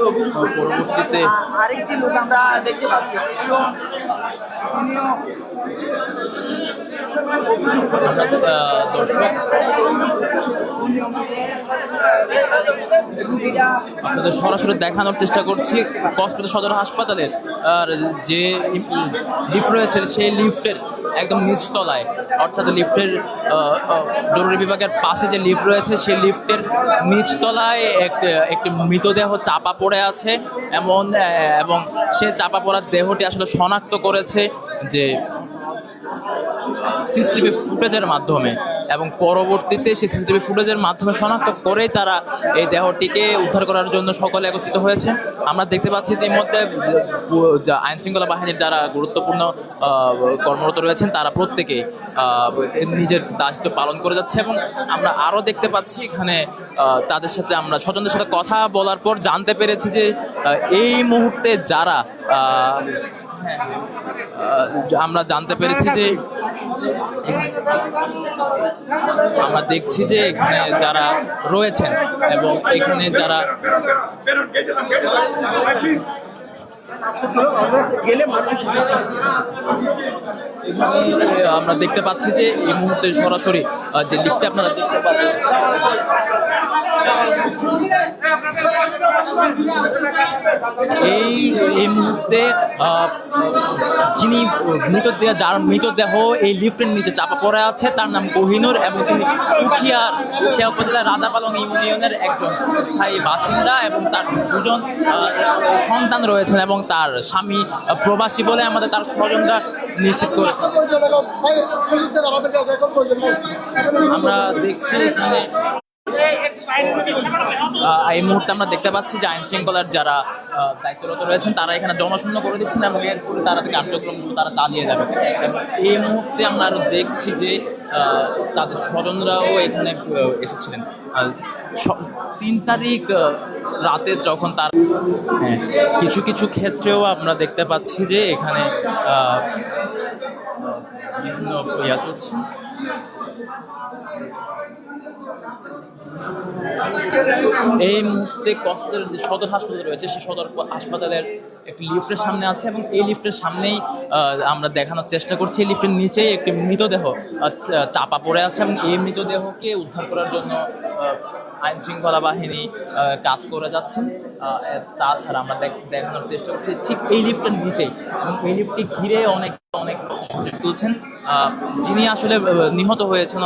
পরবর্তীতে আরেকটি লোক আমরা দেখতে পাচ্ছি। দর্শক আপনাদের সরাসরি দেখানোর চেষ্টা করছি কক্সবাজার সদর হাসপাতালের আর যে লিফট রয়েছে সেই লিফটের একদম নিচতলায়, অর্থাৎ লিফটের জরুরি বিভাগের পাশে যে লিফট রয়েছে সেই লিফটের নিচতলায় একটি মৃতদেহ চাপা পড়ে আছে এবং সে চাপা পড়ার দেহটি আসলে শনাক্ত করেছে যে সিসিটিভি ফুটেজের মাধ্যমে, এবং পরবর্তীতে সেই সিসিটিভি ফুটেজের মাধ্যমে শনাক্ত করেই তারা এই দেহটিকে উদ্ধার করার জন্য সকলে একত্রিত হয়েছে। আমরা দেখতে পাচ্ছি যে এর মধ্যে আইন শৃঙ্খলা বাহিনীর যারা গুরুত্বপূর্ণ কর্মরত রয়েছেন তারা প্রত্যেকে নিজের দায়িত্ব পালন করে যাচ্ছে, এবং আমরা আরও দেখতে পাচ্ছি এখানে তাদের সাথে আমরা স্বজনদের সাথে কথা বলার পর জানতে পেরেছি যে এই মুহূর্তে যারা আমরা জানতে পেরেছি যে আমরা দেখছি যে এখানে যারা রয়েছেন এবং এখানে যারা আমরা দেখতে পাচ্ছি যে এই মুহূর্তে সরাসরি যে লিফটে আপনারা দেখতে পাচ্ছেন এই মুহূর্তে যিনি যার মৃতদেহ এই লিফটের নিচে চাপা পড়ে আছে তার নাম কোহিনুর, এবং তিনি উখিয়া উপজেলার রাজাপালং ইউনিয়নের একজন স্থায়ী বাসিন্দা, এবং তার দুজন সন্তান রয়েছেন এবং তার স্বামী প্রবাসী বলে আমাদের তার স্বজনরা নিশ্চিত করেছেন। আমরা দেখছি এখানে এই মুহূর্তে আমরা দেখতে পাচ্ছি যে আইন শৃঙ্খলার যারা দায়িত্বরত রয়েছেন তারা এখানে জনশূন্য করে দিচ্ছেন এবং এরপরে তারা কার্যক্রমগুলো তারা চালিয়ে যাবে। এই মুহূর্তে আমরা আরো দেখছি যে তাদের স্বজনরাও এখানে এসেছিলেন 3 তারিখ রাতে যখন তার কিছু কিছু ক্ষেত্রেও আমরা দেখতে পাচ্ছি যে এখানে বিভিন্ন ইয়া চলছে। এই মুহূর্তে কক্সবাজার যে সদর হাসপাতাল রয়েছে সেই সদর হাসপাতালের একটি লিফটের সামনে আছে, এবং এই লিফটের সামনেই আমরা দেখানোর চেষ্টা করছি এই লিফটের নিচেই একটি মৃতদেহ চাপা পড়ে আছে, এবং এই মৃতদেহকে উদ্ধার করার জন্য আইন শৃঙ্খলা বাহিনী কাজ করে যাচ্ছেন। তাছাড়া আমরা দেখানোর চেষ্টা করছি ঠিক এই লিফটের নিচেই, এবং এই লিফটকে ঘিরে অনেক তুলছেন যিনি আসলে নিহত হয়েছেন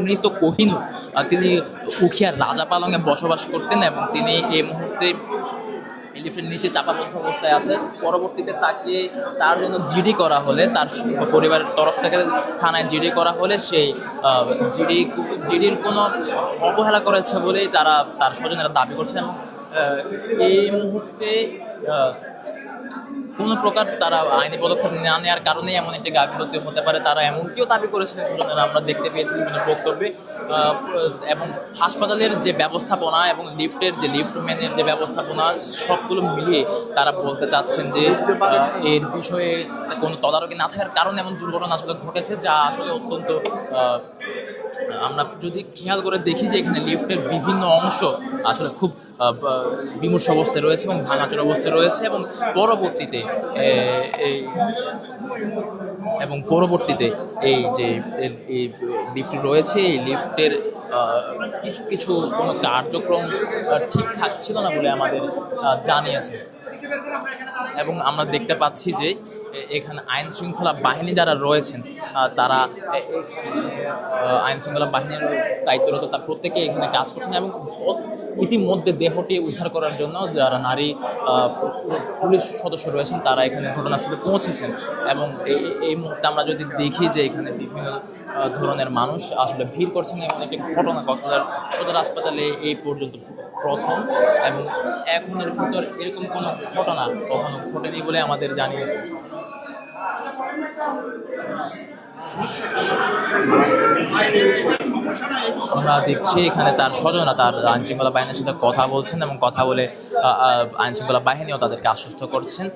মৃত কোহিনুর। তিনি উখিয়ার রাজাপালংয়ে বসবাস করতেন এবং তিনি এই মুহূর্তে লিফটের নিচে চাপাবদ্ধ অবস্থায় আছে। পরবর্তীতে তাকে তার জন্য জিডি করা হলে, তার পরিবারের তরফ থেকে থানায় জিডি করা হলে সেই জিডির কোনো অবহেলা করেছে বলেই তার স্বজনেরা দাবি করছেন, এবং এই মুহূর্তে কোনো প্রকার তারা আইনি পদক্ষেপ না নেওয়ার কারণে এমন একটি গাফিলতি হতে পারে, তারা এমনটিও দাবি করেছিলেন স্বজনেরা। আমরা দেখতে পেয়েছি বিভিন্ন বক্তব্যে, এবং হাসপাতালের যে ব্যবস্থাপনা এবং লিফটম্যানের যে ব্যবস্থাপনা সবগুলো মিলিয়ে তারা বলতে চাচ্ছেন যে এর বিষয়ে কোনো তদারকি না থাকার কারণে এমন দুর্ঘটনা আসলে ঘটেছে, যা আসলে অত্যন্ত আমরা যদি খেয়াল করে দেখি যে এখানে লিফটের বিভিন্ন অংশ আসলে খুব বিমূর্ষ অবস্থায় রয়েছে এবং ভাঙাচোর অবস্থায় রয়েছে, এবং পরবর্তীতে এই যে এই লিফট রয়েছে এই লিফটের কিছু কোনো কার্যক্রম ঠিক থাকছিল না বলে আমাদের জানিয়েছে। এবং আমরা দেখতে পাচ্ছি যে এখানে আইন শৃঙ্খলা বাহিনী যারা রয়েছেন তারা আইন শৃঙ্খলা বাহিনীর দায়িত্বরত তার প্রত্যেকে এখানে কাজ করছেন এবং ইতিমধ্যে দেহটি উদ্ধার করার জন্য যারা নারী পুলিশ সদস্য রয়েছেন তারা এখানে ঘটনাস্থলে পৌঁছেছেন। এবং এই মুহূর্তে আমরা যদি দেখি যে এখানে বিভিন্ন ধরনের মানুষ আসলে ভিড় করছেন এবং একটি ঘটনা কক্সবাজার সদর হাসপাতালে এই পর্যন্ত প্রথম, এবং এখনের ভিতর এরকম কোনো ঘটনা কখনো ঘটেনি বলে আমাদের জানিয়েছে। আমরা দেখছি এখানে তার স্বজনরা তার আইন শৃঙ্খলা বাহিনীর সাথে কথা বলছেন এবং কথা বলে আইন শৃঙ্খলা বাহিনীও তাদেরকে আশ্বস্ত করছেন।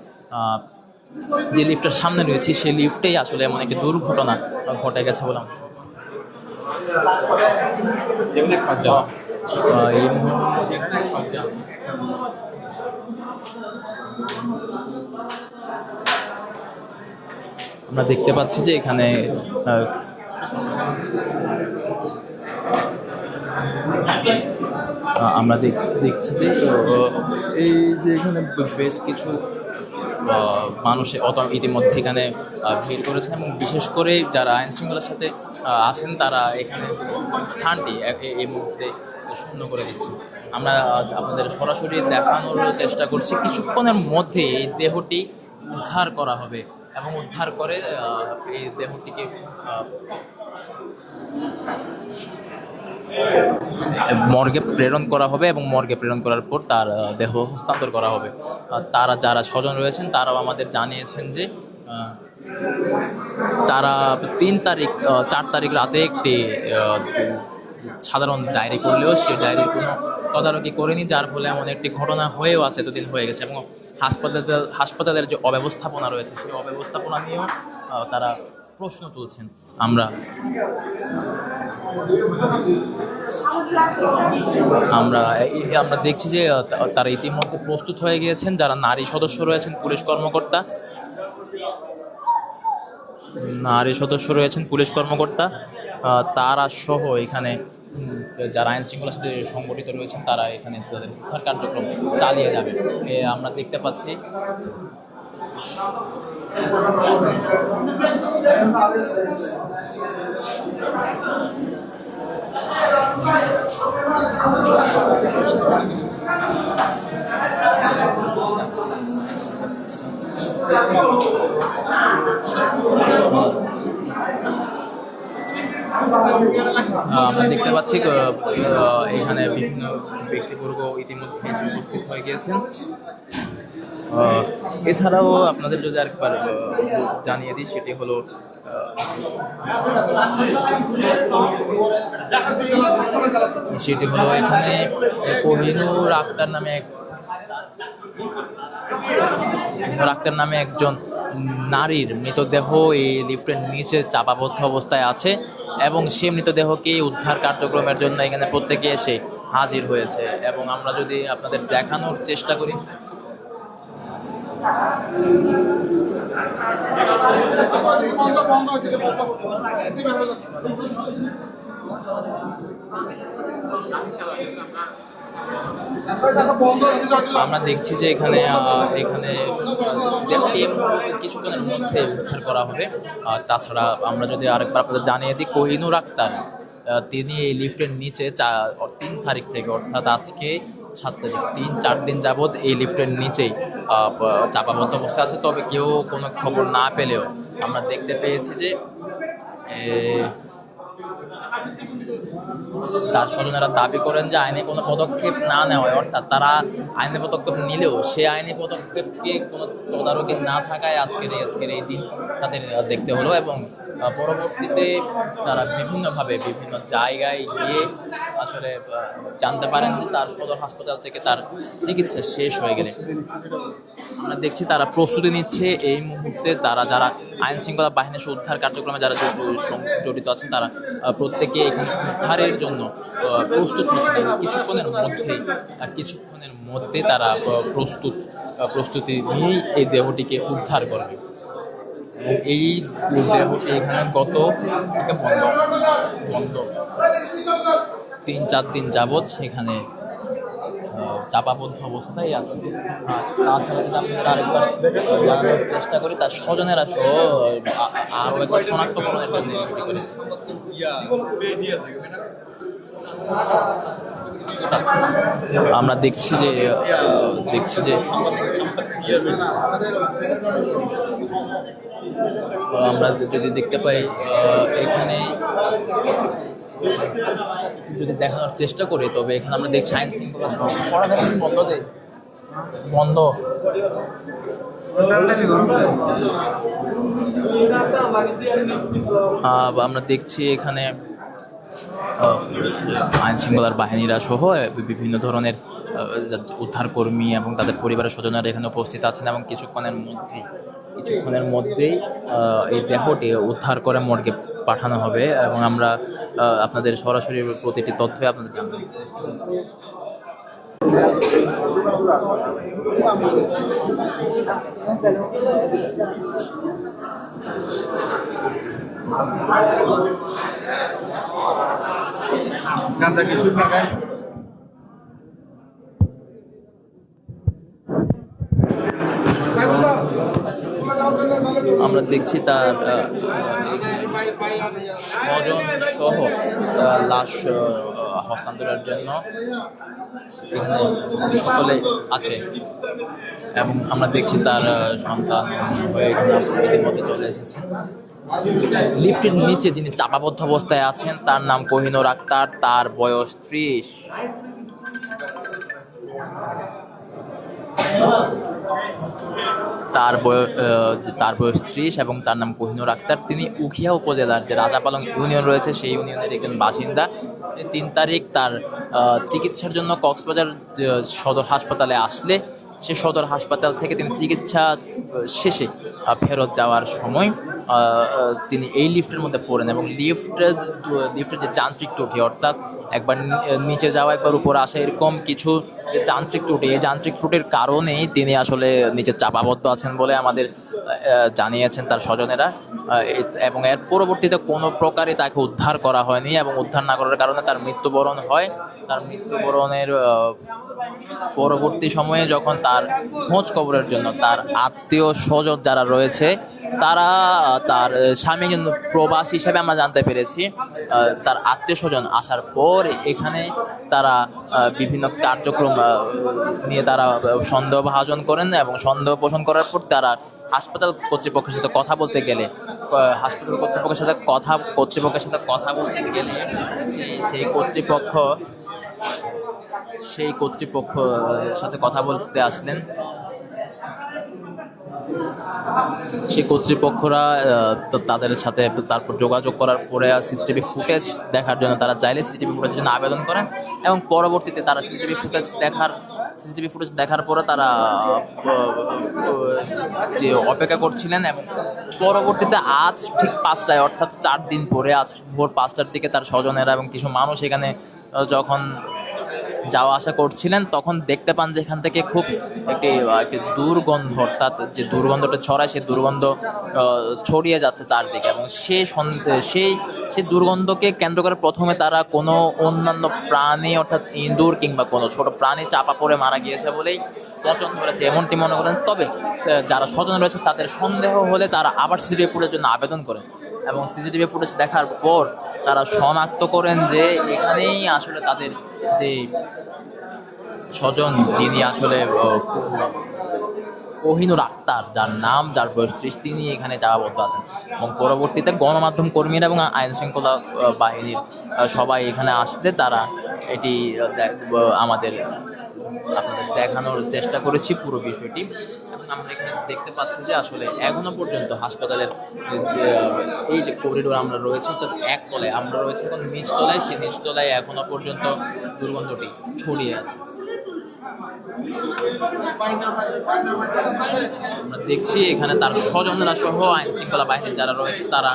যে লিফটের সামনে রয়েছে সেই লিফটেই আসলে এমন একটি দুর্ঘটনা ঘটে গেছে বলে আমরা দেখতে পাচ্ছি যে এখানে আমরা দেখছি যে এই যে এখানে বেশ কিছু মানুষ ইতিমধ্যে এখানে ভিড় করেছে এবং বিশেষ করে যারা আইন শৃঙ্খলার সাথে আছেন তারা এখানে স্থানটি এই মুহূর্তে শূন্য করে দিচ্ছে। আমরা আপনাদের সরাসরি দেখানোর চেষ্টা করছি কিছুক্ষণের মধ্যে এই দেহটি উদ্ধার করা হবে এবং উদ্ধার করে এই দেহটিকে মর্গে প্রেরণ করা হবে এবং মর্গে প্রেরণ করার পর তার দেহ হস্তান্তর করা হবে। তারা যারা স্বজন রয়েছেন তারাও আমাদের জানিয়েছেন যে তারা 4 তারিখ রাতে একটি সাধারণ ডায়েরি করলেও সেই ডায়েরির কোনো তদারকি করেনি, যার ফলে এমন একটি ঘটনা হয়েও আছে, এতদিন হয়ে গেছে। এবং হাসপাতালের যে অব্যবস্থাপনা রয়েছে সেই অব্যবস্থাপনা নিয়েও তারা প্রশ্ন তুলছেন। আমরা দেখছি যে তারা ইতিমধ্যে প্রস্তুত হয়ে গিয়েছেন। যারা নারী সদস্য রয়েছেন পুলিশ কর্মকর্তা তারা সহ এখানে যারা আইন শৃঙ্খলার সাথে সংগঠিত রয়েছেন তারা এখানে তাদের উদ্ধার কার্যক্রম চালিয়ে যাবে আমরা দেখতে পাচ্ছি। আমরা দেখতে পাচ্ছি এখানে বিভিন্ন ব্যক্তিবর্গ ইতিমধ্যে এসে উপস্থিত হয়ে গিয়েছেন। এছাড়াও আপনাদের যদি আরেকবার জানিয়ে দিই সেটি হলো এখানে কোহিনুর আক্তার নামে একজন নারীর মৃতদেহ এই লিফটের নিচে চাপাবদ্ধ অবস্থায় আছে এবং সে মৃতদেহকে উদ্ধার কার্যক্রমের জন্য এখানে প্রত্যেকে এসে হাজির হয়েছে। এবং আমরা যদি আপনাদের দেখানোর চেষ্টা করি আমরা দেখছি যে এখানে কিছুক্ষণের মধ্যে উদ্ধার করা হবে। তাছাড়া আমরা যদি আরেকবার আপনাদের জানিয়ে দিই, কোহিনুর আক্তার তিনি এই লিফটের নিচে 3 তারিখ থেকে অর্থাৎ আজকে 7 তারিখ 3-4 দিন যাবৎ এই লিফটের নিচেই চাপাবদ্ধ অবস্থা আছে। তবে কেউ কোনো খবর না পেলেও আমরা দেখতে পেয়েছি যে তার স্বজনেরা দাবি করেন যে আইনি কোনো পদক্ষেপ না নেওয়ায়, অর্থাৎ তারা আইনি পদক্ষেপ নিলেও সে আইনি পদক্ষেপকে কোনো তদারকি না থাকায় আজকের এই দিন তাদের দেখতে হলো। এবং পরবর্তীতে তারা বিভিন্নভাবে বিভিন্ন জায়গায় গিয়ে আসলে জানতে পারেন যে তার সদর হাসপাতাল থেকে তার চিকিৎসা শেষ হয়ে গেলে আমরা দেখছি তারা প্রস্তুতি নিচ্ছে এই মুহূর্তে। তারা যারা আইন শৃঙ্খলা বাহিনীর উদ্ধার কার্যক্রমে যারা জড়িত আছেন তারা প্রত্যেকে এখানে উদ্ধারের জন্য প্রস্তুত হচ্ছেন। কিছুক্ষণের মধ্যে তারা প্রস্তুতি নিয়েই এই দেহটিকে উদ্ধার করবে। এই দেহটি এখানে গত বন্ধ 3-4 দিন যাবৎ সেখানে চাপাবদ্ধ অবস্থায় আছে। তাছাড়া যদি আপনারা আরেকবার জানানোর চেষ্টা করি, তার স্বজনেরা সহ আরও একবার শনাক্তকরণের জন্য এটি করে। আমরা দেখছি যে আমরা যদি দেখতে পাই এখানে যদি দেখানোর চেষ্টা করি, তবে এখানে আমরা দেখছি আইন শৃঙ্খলা বন্ধ আমরা দেখছি এখানে আইন শৃঙ্খলার বাহিনীরা সহ বিভিন্ন ধরনের উদ্ধারকর্মী এবং তাদের পরিবারের স্বজনেরা এখানে উপস্থিত আছেন এবং কিছুক্ষণের মধ্যেই এই দেহটি উদ্ধার করে মর্গে পাঠানো হবে এবং আমরা আপনাদের সরাসরি প্রতিটি তথ্য আপনাদের জানানোর চেষ্টা করছি। আমরা দেখছি তার স্বজন সহ লাশ হস্তান্তরের জন্য এখানে সকলে আছে এবং আমরা দেখছি তার সন্তান হয়ে ইতিমধ্যে চলে এসেছেন। লিফটের নিচে যিনি চাপাবদ্ধ অবস্থায় আছেন তার নাম কোহিনুর আক্তার, তার বয়স 30। তার বয়স 30 এবং তার নাম কোহিনুর আক্তার। তিনি উখিয়া উপজেলার যে রাজাপালং ইউনিয়ন রয়েছে সেই ইউনিয়নের একজন বাসিন্দা। 3 তারিখ তার চিকিৎসার জন্য কক্সবাজার সদর হাসপাতালে আসলে সে সদর হাসপাতাল থেকে তিনি চিকিৎসা শেষে ফেরত যাওয়ার সময় তিনি এই লিফটের মধ্যে পড়েন এবং লিফটের যে যান্ত্রিক ত্রুটি, অর্থাৎ একবার নিচে যাওয়া একবার উপরে আসা, এরকম কিছু যান্ত্রিক ত্রুটি, এই যান্ত্রিক ত্রুটির কারণেই তিনি আসলে নিচে চাপাবদ্ধ আছেন বলে আমাদের জানিয়েছেন তার স্বজনেরা। এবং এর পরবর্তীতে কোনো প্রকারে তাকে উদ্ধার করা হয়নি এবং উদ্ধার না করার কারণে তার মৃত্যুবরণ হয়। তার মৃত্যুবরণের পরবর্তী সময়ে যখন তার খোঁজ খবরের জন্য তার আত্মীয় স্বজন যারা রয়েছে তারা, তার স্বামী কিন্তু প্রবাসী হিসেবে আমরা জানতে পেরেছি, তার আত্মীয় স্বজন আসার পর এখানে তারা বিভিন্ন কার্যক্রম নিয়ে তারা সন্দেহভাজন করেন এবং সন্দেহ পোষণ করার পর তারা হাসপাতাল কর্তৃপক্ষের সাথে কথা বলতে গেলে সেই কর্তৃপক্ষ সাথে কথা বলতে আসলেন। সেই কর্তৃপক্ষরা তাদের সাথে তারপর যোগাযোগ করার পরে সিসিটিভি ফুটেজ দেখার জন্য তারা চাইলে সিসিটিভি ফুটেজের জন্য আবেদন করেন এবং পরবর্তীতে তারা সিসিটিভি ফুটেজ দেখার পরে তারা যে অপেক্ষা করছিলেন এবং পরবর্তীতে আজ ঠিক 5টায়, অর্থাৎ 4 দিন পরে আজ ভোর 5টার দিকে তার স্বজনেরা এবং কিছু মানুষ এখানে যখন যাওয়া আসা করছিলেন তখন দেখতে পান যে এখান থেকে খুব একটি দুর্গন্ধ, অর্থাৎ যে দুর্গন্ধটা ছড়ায় সেই দুর্গন্ধ ছড়িয়ে যাচ্ছে চারদিকে এবং সেই দুর্গন্ধকে কেন্দ্র করে প্রথমে তারা কোনো অন্যান্য প্রাণী, অর্থাৎ ইঁদুর কিংবা কোনো ছোট প্রাণী চাপা পড়ে মারা গিয়েছে বলেই পচন ধরেছে এমনটি মনে করেন। তবে যারা স্বজন রয়েছে তাদের সন্দেহ হলে তারা আবার সিসিটিভি ফুটেজের জন্য আবেদন করেন এবং সিসিটিভি ফুটেজ দেখার পর তারা শনাক্ত করেন যে এখানেই আসলে তাদের যে স্বজন, যিনি আসলে কোহিনুর আক্তার, যার বয়স 30, তিনি এখানে চাপাবদ্ধ আছেন এবং পরবর্তীতে গণমাধ্যম কর্মীরা এবং আইন শৃঙ্খলা বাহিনীর সবাই এখানে আসতে তারা এটি আপনাদের দেখানোর চেষ্টা করেছি পুরো বিষয়টি। এবং আমরা এখানে দেখতে পাচ্ছি যে আসলে এখনো পর্যন্ত হাসপাতালের এই যে করিডোর আমরা রয়েছে, অর্থাৎ একতলায় আমরা রয়েছে এখন নিচতলায়, সেই নিচতলায় এখনো পর্যন্ত দুর্গন্ধটি ছড়িয়ে আছে। আমরা দেখছি এখানে তার স্বজনরা সহ আইন শৃঙ্খলা বাহিনীর যারা রয়েছে তারা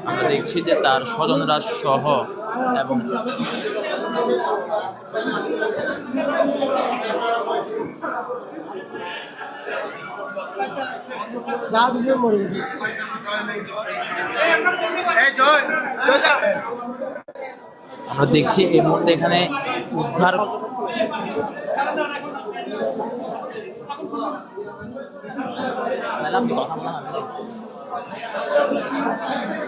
আমরা দেখছি যে তার স্বজনরা সহ এবং যা দিছে মরে গেছে। আমরা দেখছি এই মুহূর্তে এখানে উদ্ধার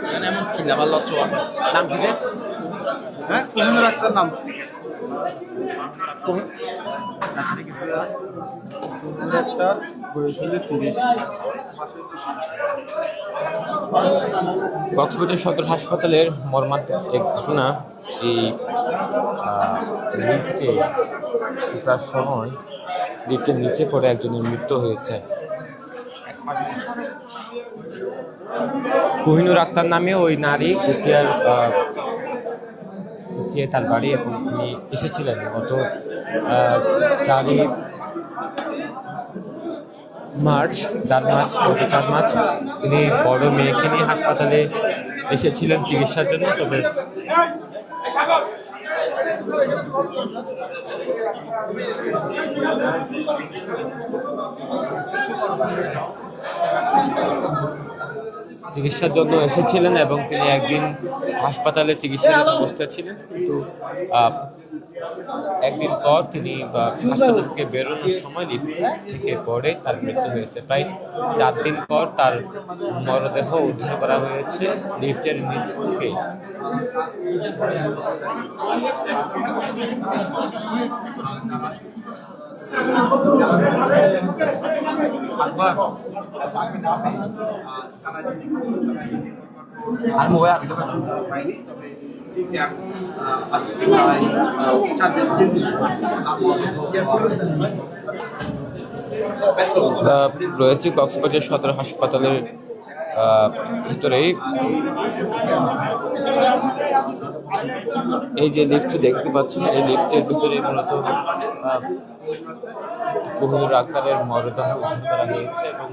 এখানে এমন চিল্লাপাল্লা চোয়া নাম কি রে? হ্যাঁ কোহিনুর আক্তার নাম। কক্সবাজার সদর হাসপাতালের মর্মান্তিক এক ঘটনা। এই লিফটে ওঠার সময় লিফটের নিচে পড়ে একজনের মৃত্যু হয়েছে। কোহিনুর আক্তার নামে ওই নারী কুকিয়ে তার বাড়ি, এবং তিনি এসেছিলেন গত 4 মার্চ গত 4 মার্চ তিনি বড় মেয়েকে নিয়ে হাসপাতালে এসেছিলেন চিকিৎসার জন্য। তবে চিকিৎসার জন্য এসেছিলেন এবং তিনি একদিন হাসপাতালে চিকিৎসার অবস্থা ছিলেন, কিন্তু একদিন পর তিনি হাসপাতাল থেকে বেরোনোর সময় লিফট থেকে পড়ে তার মৃত্যু হয়েছে। প্রায় 4 দিন পর তার মরদেহ উদ্ধার করা হয়েছে লিফটের নিচ থেকে। আর মোবাইল রয়েছে কক্সবাজার সদর হাসপাতালের ভিতরেই। এই যে লিফট দেখতে পাচ্ছেন, এই লিফটের ভিতরে মূলত কোহিনুর আক্তারের মরদেহ উদ্ধার করা হয়েছে এবং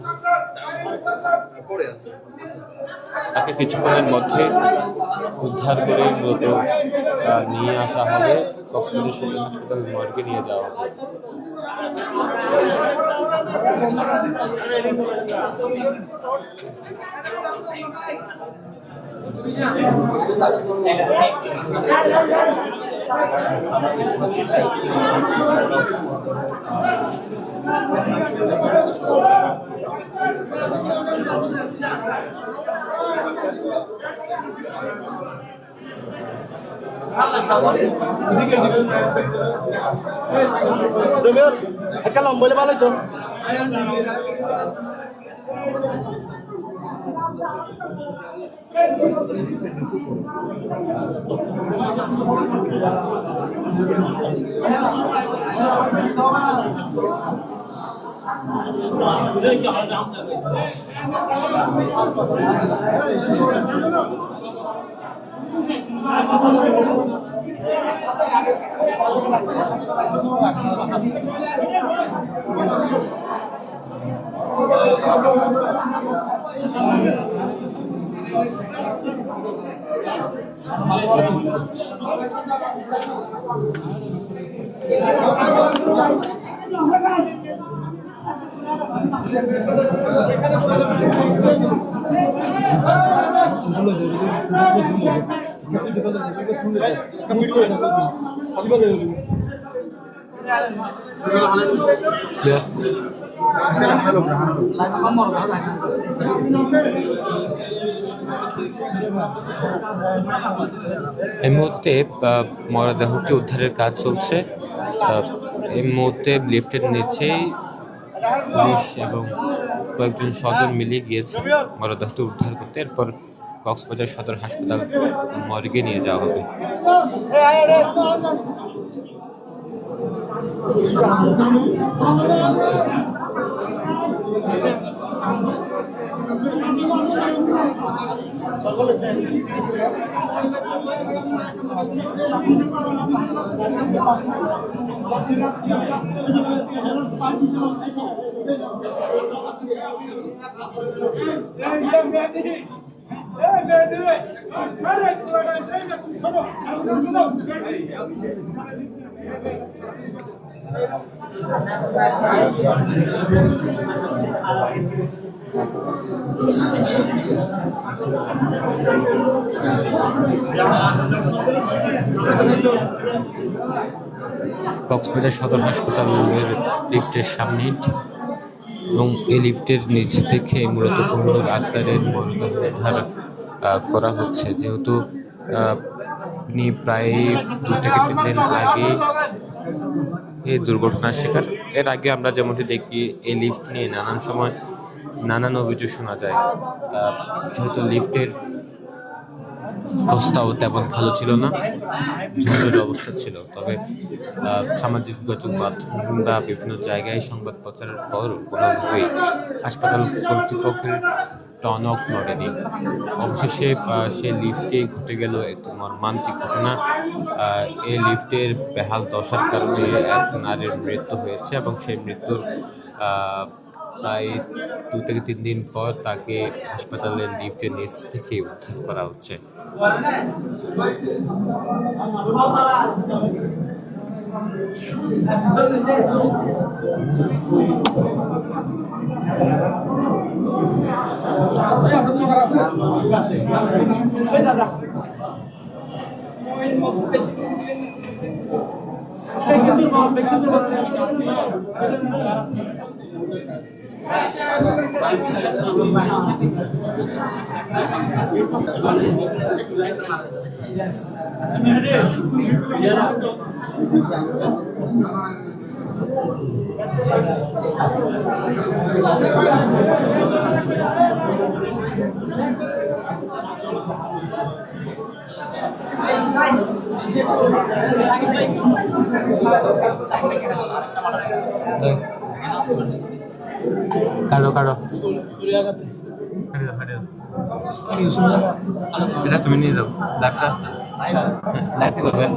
তাকে কিছুক্ষণের মধ্যে উদ্ধার করে মূলত নিয়ে আসা হবে কক্সবাজার সদর হাসপাতাল মর্গে নিয়ে যাওয়া হবে। একটা লম্বলে ভালোই তো এই মুহূর্তে মরদেহটি উদ্ধারের কাজ চলছে। এই মুহূর্তে লিফটের নিচেই পুলিশ এবং কয়েকজন স্বজন মিলিয়ে গিয়েছে মরদেহটি উদ্ধার করতে। এরপর কক্সবাজার সদর হাসপাতাল মর্গে নিয়ে যাওয়া হবে। কক্সবাজার সদর হাসপাতালের লিফটের সামনে এবং এই লিফটের নিচ থেকে মূলত কোহিনুর আক্তারের মরদেহ উদ্ধার করা হচ্ছে, যেহেতু তিনি প্রায় 2 থেকে 3 দিন আগে এই দুর্ঘটনার শিকার। এর আগে আমরা যেমনটি দেখি এই লিফট নিয়ে নানান সময় নানান অভিযোগ শোনা যায়, যেহেতু লিফটের অবস্থাও তেমন ভালো ছিল না, ঝুঁকির অবস্থা ছিল। তবে সামাজিক যোগাযোগ মাধ্যম কিংবা বিভিন্ন জায়গায় সংবাদ প্রচারের পর কোনোভাবেই হাসপাতাল কর্তৃপক্ষের টনক নড়েনি। অবশেষে সেই লিফটে ঘটে গেল একটি মর্মান্তিক ঘটনা। এই লিফটের বেহাল দশার কারণে এক নারীর মৃত্যু হয়েছে এবং সেই মৃত্যুর প্রায় 2 থেকে 3 দিন পর তাকে হাসপাতালের লিফটের নিচ থেকে উদ্ধার করা হচ্ছে। কারো কারো এটা তুমি নিয়ে যাও, লাইটটা করবেন।